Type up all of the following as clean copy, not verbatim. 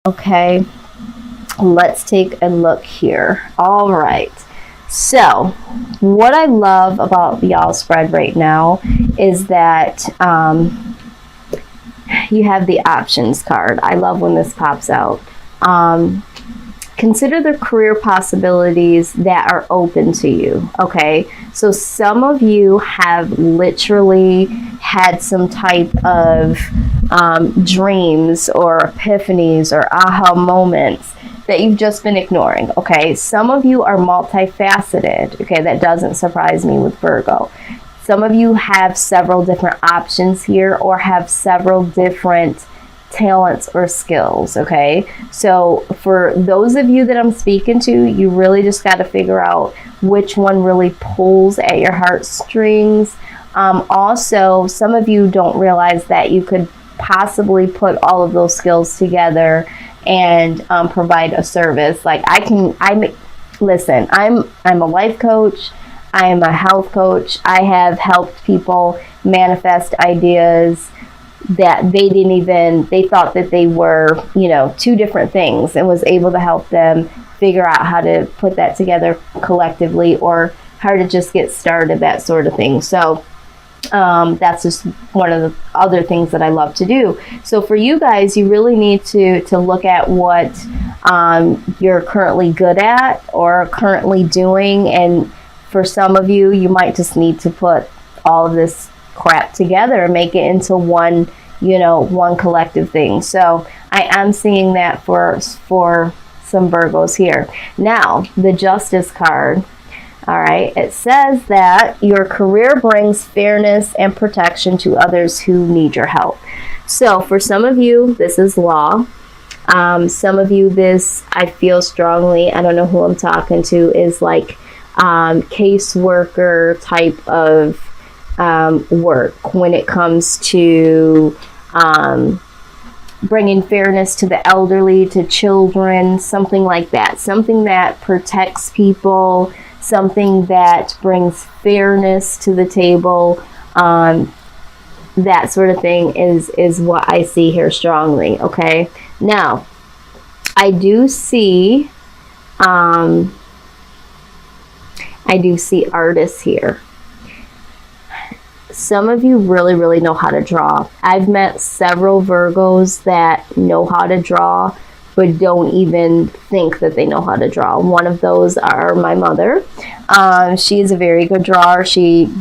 Okay, let's take a look here. All right. So what I love about y'all spread right now is that you have the options card. I love when this pops out. Consider the career possibilities that are open to you. Okay, so some of you have literally had some type of dreams or epiphanies or aha moments that you've just been ignoring. Okay, some of you are multifaceted. Okay, that doesn't surprise me with Virgo. Some of you have several different options here, or have several different talents or skills. Okay, so for those of you that I'm speaking to, you really just got to figure out which one really pulls at your heartstrings. Also, some of you don't realize that you could possibly put all of those skills together and provide a service. Like listen, I'm a life coach. I am a health coach. I have helped people manifest ideas that they thought that they were, two different things, and was able to help them figure out how to put that together collectively, or how to just get started, that sort of thing. So that's just one of the other things that I love to do. So for you guys, you really need to look at what you're currently good at or currently doing. And for some of you, you might just need to put all of this crap together and make it into one collective thing. So I am seeing that for some Virgos here. Now, the Justice card. All right, it says that your career brings fairness and protection to others who need your help. So for some of you, this is law. Some of you, this, I feel strongly, I don't know who I'm talking to, is like caseworker type of work when it comes to bringing fairness to the elderly, to children, something like that. Something that protects people, something that brings fairness to the table. That sort of thing is what I see here strongly. Okay, now I do see artists here. Some of you really, really know how to draw. I've met several Virgos that know how to draw, but don't even think that they know how to draw. One of those are my mother. She is a very good drawer. She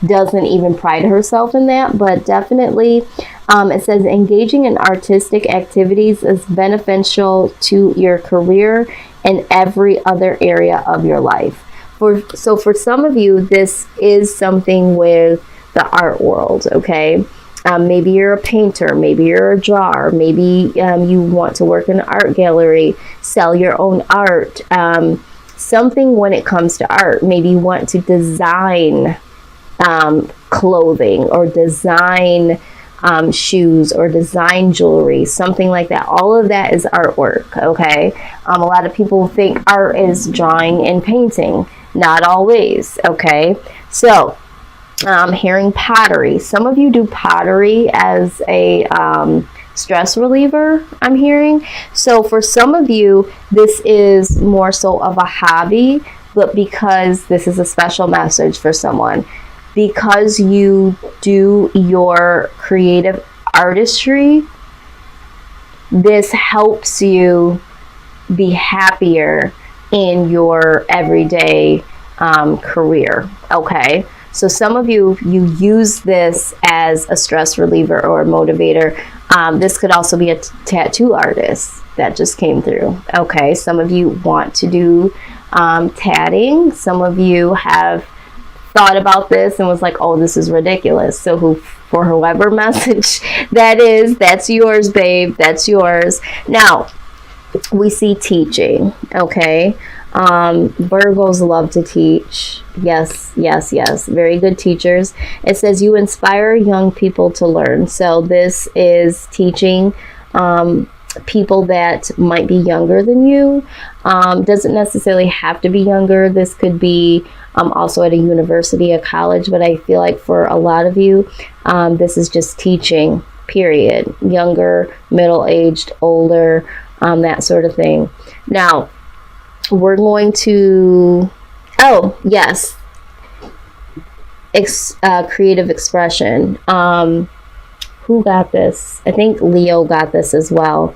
doesn't even pride herself in that, but definitely it says engaging in artistic activities is beneficial to your career and every other area of your life. So for some of you, this is something with the art world, okay? Maybe you're a painter, maybe you're a drawer, maybe you want to work in an art gallery, sell your own art, something when it comes to art. Maybe you want to design clothing, or design shoes, or design jewelry, something like that. All of that is artwork, okay? A lot of people think art is drawing and painting. Not always, okay? So I'm hearing pottery. Some of you do pottery as a stress reliever, I'm hearing. So for some of you, this is more so of a hobby, but because this is a special message for someone, because you do your creative artistry, this helps you be happier in your everyday career. Okay, so some of you use this as a stress reliever or a motivator. This could also be a tattoo artist that just came through. Okay, some of you want to do tatting. Some of you have thought about this and was like, oh, this is ridiculous. So for whoever message that is, that's yours, babe. That's yours. Now, we see teaching, okay? Virgos love to teach. Yes, yes, yes. Very good teachers. It says you inspire young people to learn. So this is teaching people that might be younger than you. Doesn't necessarily have to be younger. This could be also at a university, a college, but I feel like for a lot of you, this is just teaching. period. Younger, middle-aged, older, that sort of thing. Now, we're going to, oh, yes, creative expression. Who got this? I think Leo got this as well.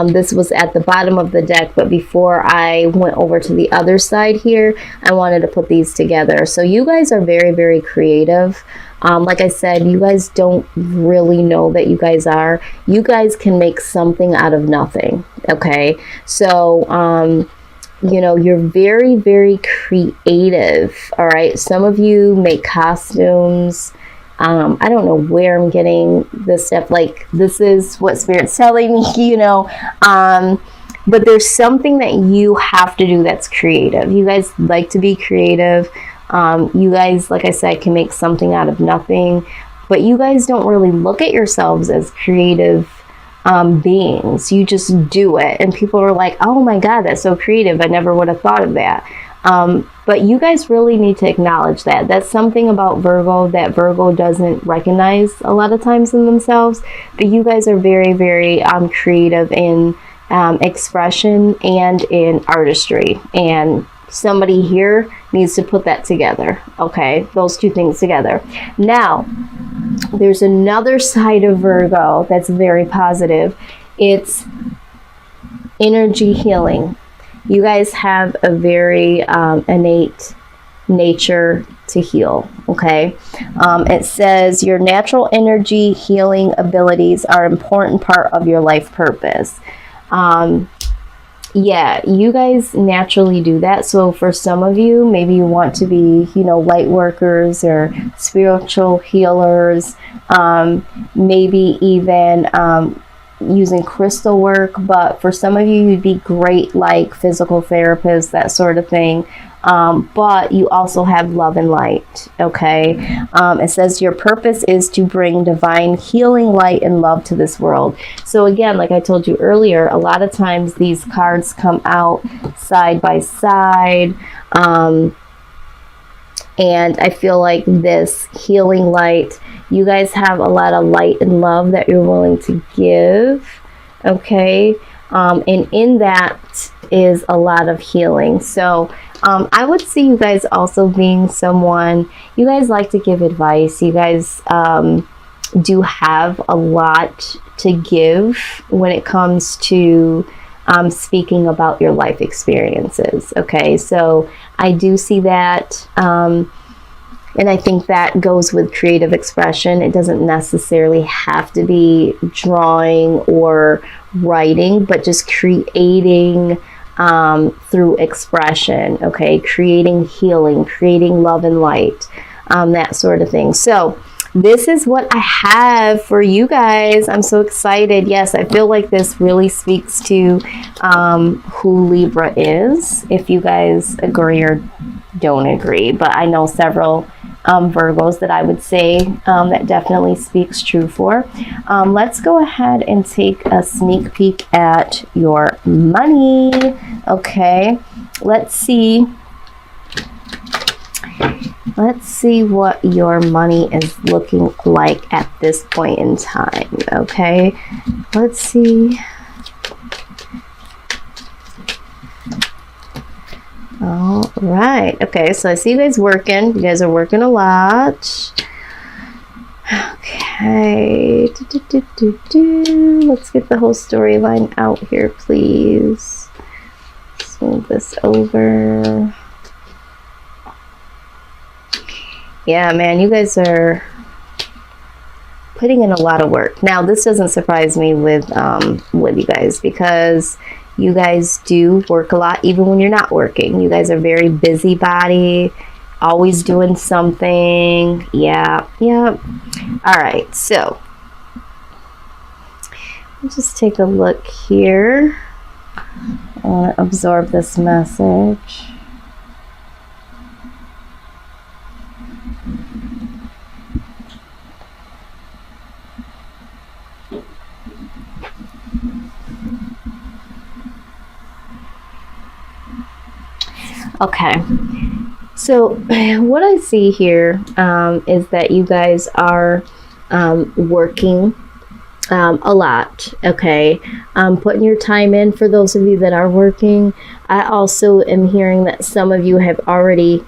This was at the bottom of the deck, but before I went over to the other side here, I wanted to put these together. So you guys are very, very creative. Like I said, you guys don't really know that you guys are. You guys can make something out of nothing, okay? So, you know, you're very, very creative, all right? Some of you make costumes. I don't know where I'm getting this stuff. Like, this is what Spirit's telling me, you know. But there's something that you have to do that's creative. You guys like to be creative. You guys, like I said, can make something out of nothing. But you guys don't really look at yourselves as creative beings. You just do it. And people are like, oh my God, that's so creative. I never would have thought of that. But you guys really need to acknowledge that. That's something about Virgo that Virgo doesn't recognize a lot of times in themselves. But you guys are very, very creative in expression and in artistry. And somebody here needs to put that together. Okay, those two things together. Now, there's another side of Virgo that's very positive. It's energy healing. You guys have a very innate nature to heal, okay? It says your natural energy healing abilities are an important part of your life purpose. Yeah, you guys naturally do that. So for some of you, maybe you want to be, you know, light workers or spiritual healers, maybe even using crystal work. But for some of you, you'd be great like physical therapists, that sort of thing. But you also have love and light, okay? It says your purpose is to bring divine healing, light, and love to this world. So again, like I told you earlier, a lot of times these cards come out side by side. And I feel like this healing light, you guys have a lot of light and love that you're willing to give, okay? And in that is a lot of healing. So I would see you guys also being someone, you guys like to give advice. You guys do have a lot to give when it comes to speaking about your life experiences, okay? So I do see that. And I think that goes with creative expression. It doesn't necessarily have to be drawing or writing, but just creating through expression, okay? Creating healing, creating love and light, that sort of thing. So this is what I have for you guys. I'm so excited. Yes, I feel like this really speaks to who Libra is, if you guys agree or don't agree. But I know several Virgos that I would say that definitely speaks true for. Let's go ahead and take a sneak peek at your money. Okay, let's see what your money is looking like at this point in time. Okay, let's see. All right. Okay, so I see you guys working. You guys are working a lot. Okay. Let's get the whole storyline out here, please. Let's move this over. Yeah, man, you guys are putting in a lot of work. Now, this doesn't surprise me with you guys, because you guys do work a lot even when you're not working. You guys are very busybody, always doing something. Yeah. All right, so let's just take a look here. I want to absorb this message. Okay, so what I see here is that you guys are working a lot. Okay. Putting your time in for those of you that are working. I also am hearing that some of you have already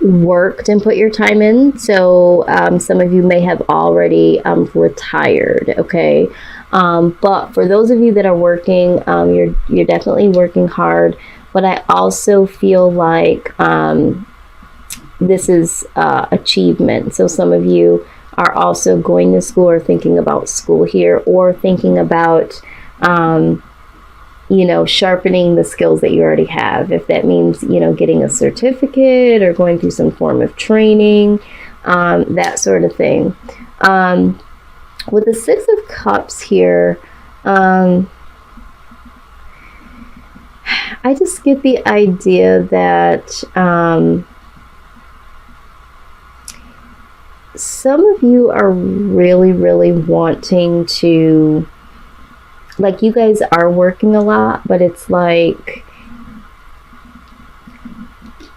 worked and put your time in. So some of you may have already retired. Okay. But for those of you that are working, you're definitely working hard. But I also feel like this is achievement. So some of you are also going to school or thinking about school here, or thinking about sharpening the skills that you already have. If that means, getting a certificate or going through some form of training, that sort of thing. With the Six of Cups here, I just get the idea that some of you are really, really wanting to, like, you guys are working a lot, but it's like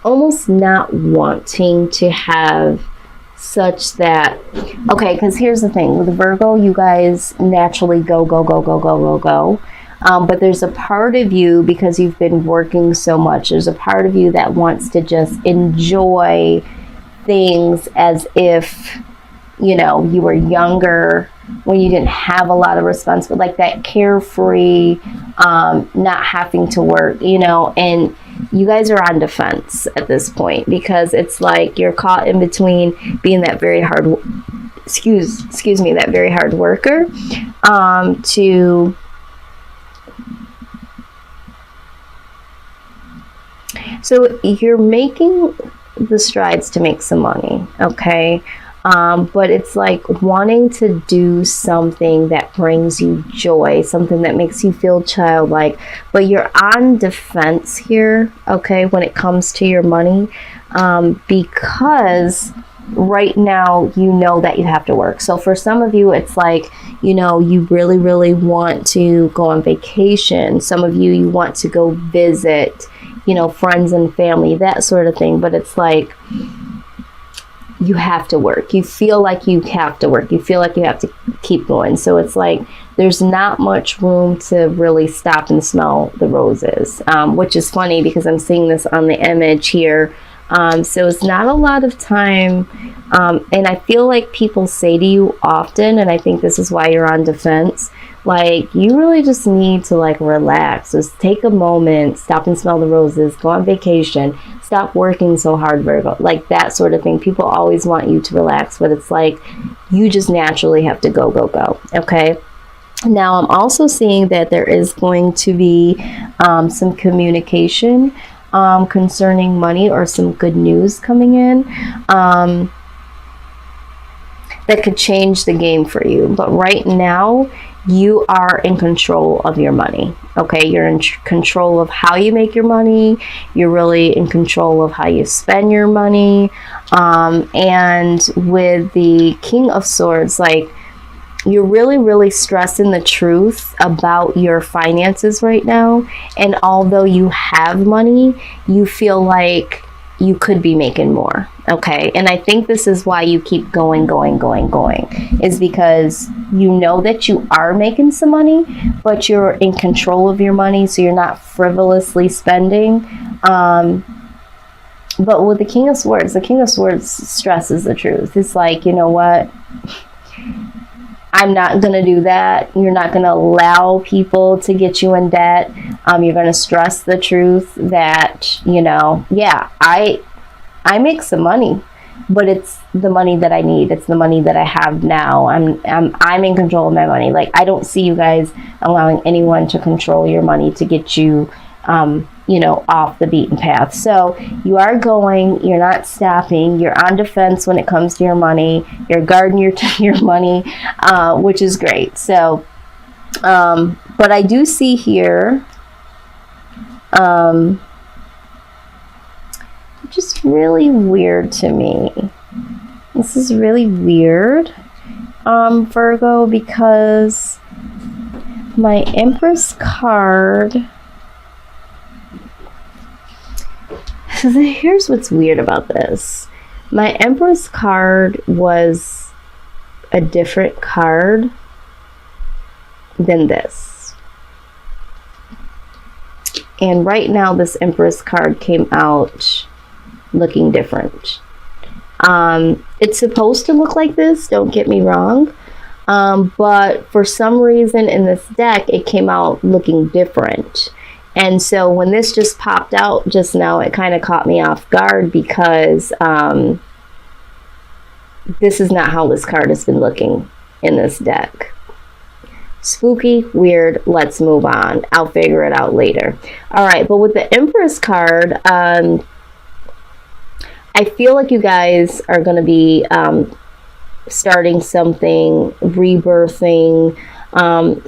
almost not wanting to have such that, okay, because here's the thing with Virgo, you guys naturally go, go, go, go, go, go, go. But there's a part of you, because you've been working so much, there's a part of you that wants to just enjoy things as if, you were younger when you didn't have a lot of responsibility, like that carefree, not having to work, and you guys are on defense at this point, because it's like you're caught in between being that very hard, that very hard worker, so you're making the strides to make some money, okay? But it's like wanting to do something that brings you joy, something that makes you feel childlike, but you're on defense here, okay, when it comes to your money, because right now you know that you have to work. So for some of you, it's like, you really, really want to go on vacation. Some of you want to go visit, friends and family, that sort of thing. But it's like, you have to work. You feel like you have to work. You feel like you have to keep going. So it's like, there's not much room to really stop and smell the roses, which is funny because I'm seeing this on the image here. So it's not a lot of time. And I feel like people say to you often, and I think this is why you're on defense, like, you really just need to relax. Just take a moment, stop and smell the roses, go on vacation, stop working so hard, Virgo, like that sort of thing. People always want you to relax, but it's like, you just naturally have to go, go, go. Okay. Now I'm also seeing that there is going to be some communication concerning money, or some good news coming in that could change the game for you. But right now, you are in control of your money. Okay, you're in control of how you make your money. You're really in control of how you spend your money. And with the King of Swords, you're really, really stressing the truth about your finances right now. And although you have money, you feel like you could be making more. Okay. And I think this is why you keep going, is because you know that you are making some money, but you're in control of your money. So you're not frivolously spending. But with the King of Swords stresses the truth. It's like, you know what? I'm not going to do that. You're not going to allow people to get you in debt. You're going to stress the truth that, I make some money, but it's the money that I need. It's the money that I have now. I'm in control of my money. Like, I don't see you guys allowing anyone to control your money to get you, off the beaten path. So you are going, you're not stopping, you're on defense when it comes to your money, you're guarding your money, which is great. So, but I do see here, just really weird to me. This is really weird, Virgo, because my Empress card, here's what's weird about this. My Empress card was a different card, than this. And right now this Empress card came out looking different. It's supposed to look like this, don't get me wrong. But for some reason in this deck, it came out looking different. And so when this just popped out just now, it kind of caught me off guard because this is not how this card has been looking in this deck. Spooky, weird, let's move on. I'll figure it out later. All right, but with the Empress card, I feel like you guys are going to be starting something, rebirthing,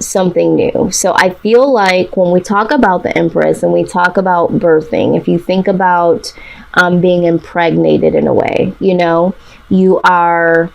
something new. So I feel like when we talk about the Empress and we talk about birthing, if you think about being impregnated in a way, you know, you are,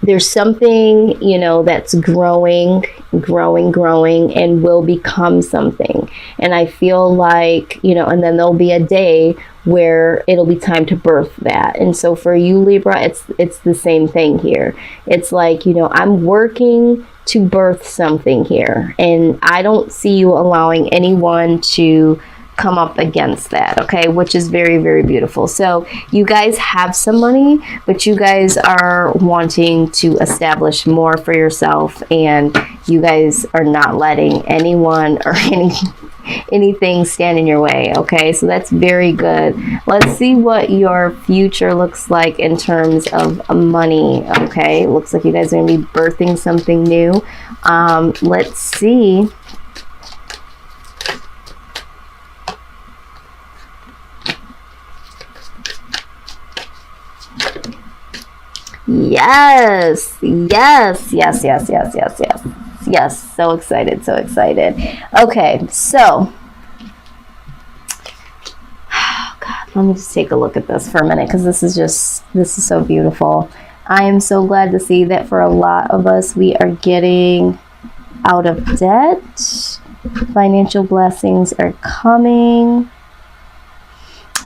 there's something, you know, that's growing and will become something. And I feel like, you know, and then there'll be a day where it'll be time to birth that. And so for you, Libra, it's the same thing here. It's like, you know, I'm working to birth something here, and I don't see you allowing anyone to come up against that, okay, which is very, very beautiful. So you guys have some money, but you guys are wanting to establish more for yourself, and you guys are not letting anyone or anything stand in your way, okay? So that's very good. Let's see what your future looks like in terms of money, okay? Looks like you guys are going to be birthing something new. Let's see. Yes, yes, yes, yes, yes, yes, yes, yes. So excited, so excited. Okay, so, oh God, let me just take a look at this for a minute, because this is so beautiful. I am so glad to see that for a lot of us, we are getting out of debt. Financial blessings are coming.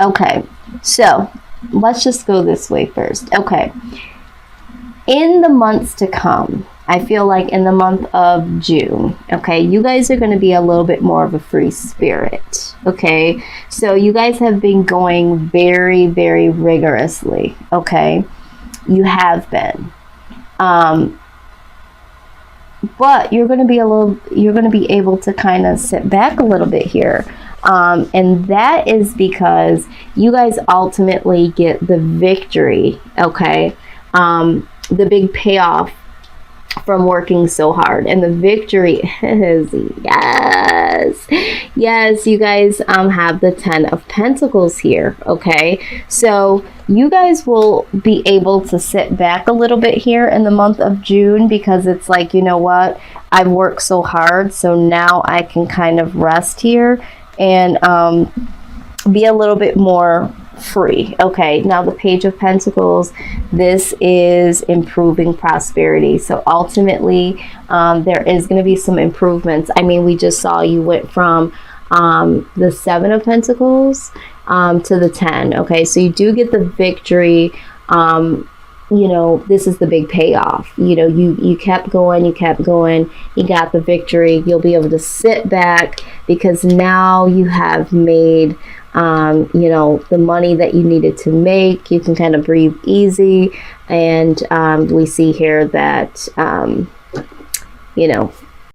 Okay, so let's just go this way first. Okay. In the months to come, I feel like in the month of June, okay, you guys are going to be a little bit more of a free spirit, okay? So you guys have been going very, very rigorously, okay? You have been. But you're going to be able to kind of sit back a little bit here. And that is because you guys ultimately get the victory, okay? The big payoff from working so hard, and the victory is yes, you guys have the 10 of Pentacles here, okay? So you guys will be able to sit back a little bit here in the month of June, because it's like, you know what, I've worked so hard, so now I can kind of rest here and be a little bit more free. Okay, now the Page of Pentacles, this is improving prosperity. So ultimately, there is going to be some improvements. I mean, we just saw you went from the 7 of Pentacles to the 10. Okay, so you do get the victory. You know, this is the big payoff. You know, you kept going, you got the victory. You'll be able to sit back because now you have made you know, the money that you needed to make. You can kind of breathe easy. And we see here that you know,